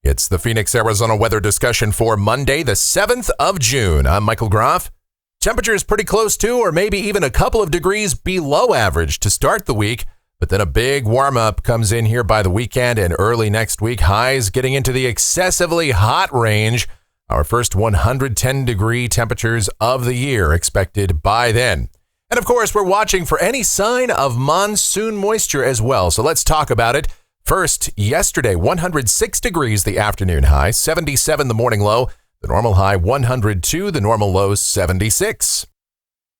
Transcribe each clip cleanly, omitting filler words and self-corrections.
It's the Phoenix, Arizona weather discussion for Monday, the 7th of June. I'm Michael Groff. Temperatures pretty close to, or maybe even a couple of degrees below average to start the week, but then a big warm-up comes in here by the weekend and early next week. Highs getting into the excessively hot range. Our first 110-degree temperatures of the year expected by then. And of course, we're watching for any sign of monsoon moisture as well, so let's talk about it. First, yesterday, 106 degrees the afternoon high, 77 the morning low, the normal high 102, the normal low 76.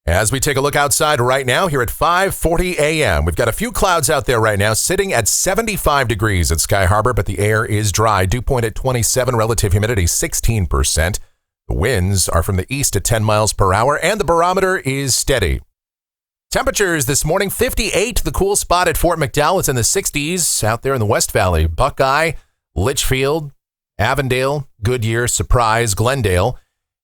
As we take a look outside right now here at 5:40 a.m., we've got a few clouds out there right now sitting at 75 degrees at Sky Harbor, but the air is dry. Dew point at 27, relative humidity 16%. The winds are from the east at 10 miles per hour, and the barometer is steady. Temperatures this morning, 58, the cool spot at Fort McDowell. It's in the 60s out there in the West Valley. Buckeye, Litchfield, Avondale, Goodyear, Surprise, Glendale,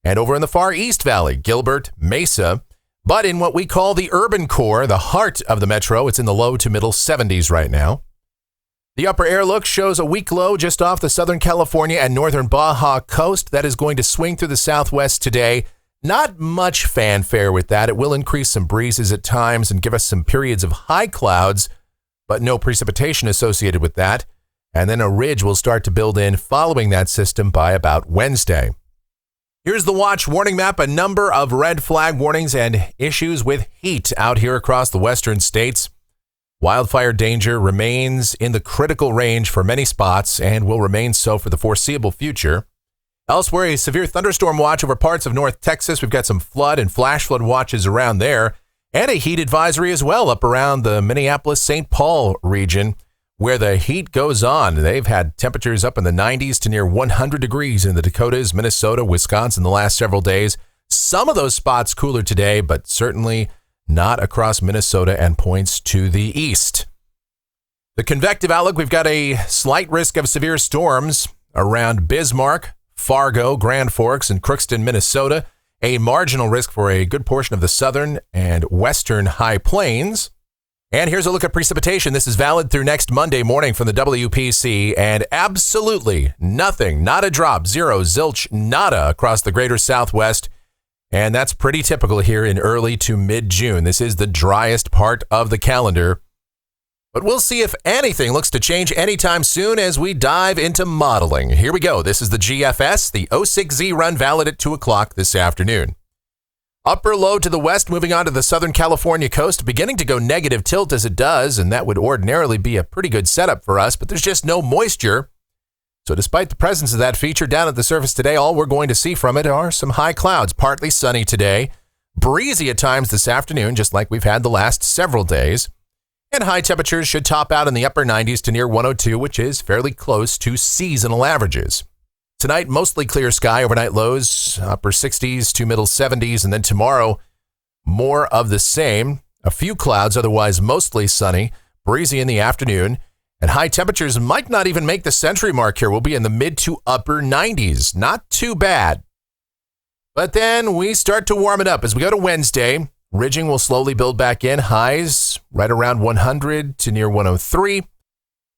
and over in the far East Valley, Gilbert, Mesa. But in what we call the urban core, the heart of the metro, it's in the low to middle 70s right now. The upper air look shows a weak low just off the Southern California and northern Baja coast that is going to swing through the southwest today. Not much fanfare with that. It will increase some breezes at times and give us some periods of high clouds, but no precipitation associated with that. And then a ridge will start to build in following that system by about Wednesday. Here's the watch warning map, a number of red flag warnings and issues with heat out here across the western states. Wildfire danger remains in the critical range for many spots and will remain so for the foreseeable future. Elsewhere, a severe thunderstorm watch over parts of North Texas. We've got some flood and flash flood watches around there, and a heat advisory as well up around the Minneapolis-St. Paul region, where the heat goes on. They've had temperatures up in the 90s to near 100 degrees in the Dakotas, Minnesota, Wisconsin the last several days. Some of those spots cooler today, but certainly not across Minnesota and points to the east. The convective outlook, we've got a slight risk of severe storms around Bismarck, Fargo, Grand Forks, and Crookston, Minnesota. A marginal risk for a good portion of the southern and western high plains. And here's a look at precipitation. This is valid through next Monday morning from the WPC, and absolutely nothing, not a drop, zero, zilch, nada across the greater Southwest. And that's pretty typical here in early to mid-June. This is the driest part of the calendar. But we'll see if anything looks to change anytime soon as we dive into modeling. Here we go. This is the GFS, the 06Z run, valid at 2 o'clock this afternoon. Upper low to the west, moving on to the Southern California coast, beginning to go negative tilt as it does, and that would ordinarily be a pretty good setup for us, but there's just no moisture. So despite the presence of that feature down at the surface today, all we're going to see from it are some high clouds, partly sunny today, breezy at times this afternoon, just like we've had the last several days. And high temperatures should top out in the upper 90s to near 102, which is fairly close to seasonal averages. Tonight, mostly clear sky, overnight lows, upper 60s to middle 70s, and then tomorrow, more of the same. A few clouds, otherwise mostly sunny, breezy in the afternoon, and high temperatures might not even make the century mark here. We'll be in the mid to upper 90s. Not too bad. But then we start to warm it up as we go to Wednesday. Ridging will slowly build back in, highs right around 100 to near 103.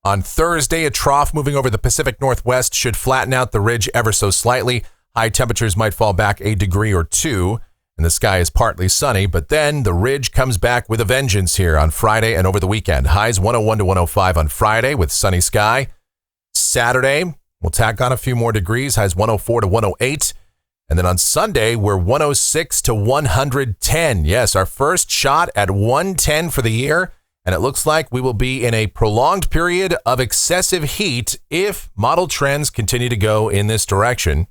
On Thursday, a trough moving over the Pacific Northwest should flatten out the ridge ever so slightly. High temperatures might fall back a degree or two, and the sky is partly sunny, but then the ridge comes back with a vengeance here on Friday and over the weekend. Highs 101 to 105 on Friday with sunny sky. Saturday, we'll tack on a few more degrees, highs 104 to 108. And then on Sunday, we're 106 to 110. Yes, our first shot at 110 for the year. And it looks like we will be in a prolonged period of excessive heat if model trends continue to go in this direction.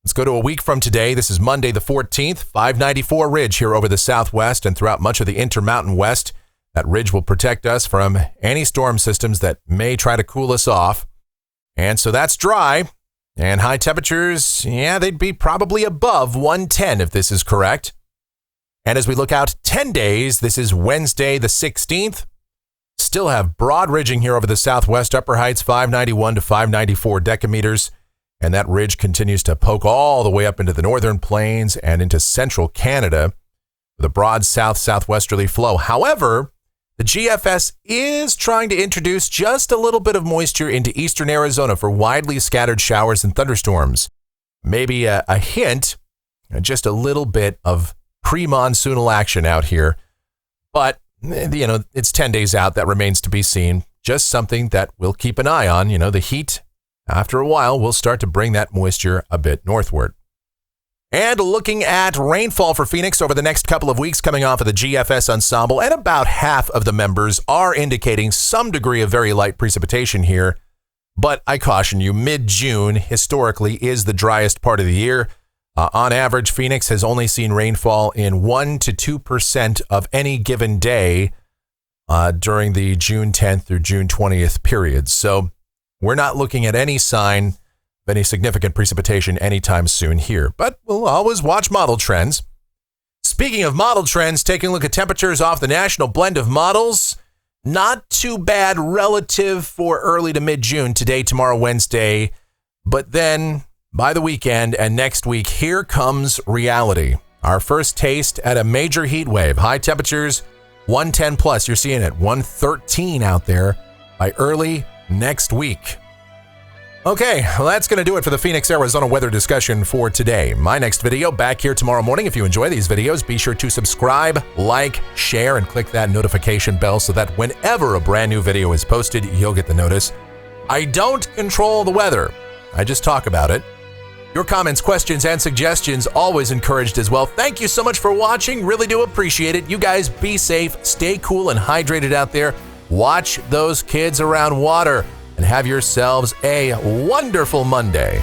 Let's go to a week from today. This is Monday the 14th, 594 ridge here over the southwest and throughout much of the Intermountain West. That ridge will protect us from any storm systems that may try to cool us off. And so that's dry. And high temperatures, they'd be probably above 110 if this is correct. And as we look out 10 days, this is Wednesday the 16th. Still have broad ridging here over the southwest, upper heights 591 to 594 decameters. And that ridge continues to poke all the way up into the northern plains and into central Canada with a broad south-southwesterly flow. However, the GFS is trying to introduce just a little bit of moisture into eastern Arizona for widely scattered showers and thunderstorms. Maybe a hint, just a little bit of pre-monsoonal action out here. But, it's 10 days out. That remains to be seen. Just something that we'll keep an eye on. The heat, after a while, will start to bring that moisture a bit northward. And looking at rainfall for Phoenix over the next couple of weeks coming off of the GFS ensemble, and about half of the members are indicating some degree of very light precipitation here. But I caution you, mid-June historically is the driest part of the year. On average, Phoenix has only seen rainfall in 1% to 2% of any given day during the June 10th through June 20th period. So we're not looking at any sign of any significant precipitation anytime soon here, but we'll always watch model trends. Speaking of model trends, taking a look at temperatures off the national blend of models, not too bad relative for early to mid-June, today, tomorrow, Wednesday, but then by the weekend and next week, here comes reality. Our first taste at a major heat wave. High temperatures, 110 plus. You're seeing it, 113 out there by early next week. Okay, well, that's going to do it for the Phoenix, Arizona weather discussion for today. My next video back here tomorrow morning. If you enjoy these videos, be sure to subscribe, like, share, and click that notification bell so that whenever a brand new video is posted, you'll get the notice. I don't control the weather. I just talk about it. Your comments, questions, and suggestions always encouraged as well. Thank you so much for watching. Really do appreciate it. You guys be safe, stay cool and hydrated out there. Watch those kids around water and have yourselves a wonderful Monday.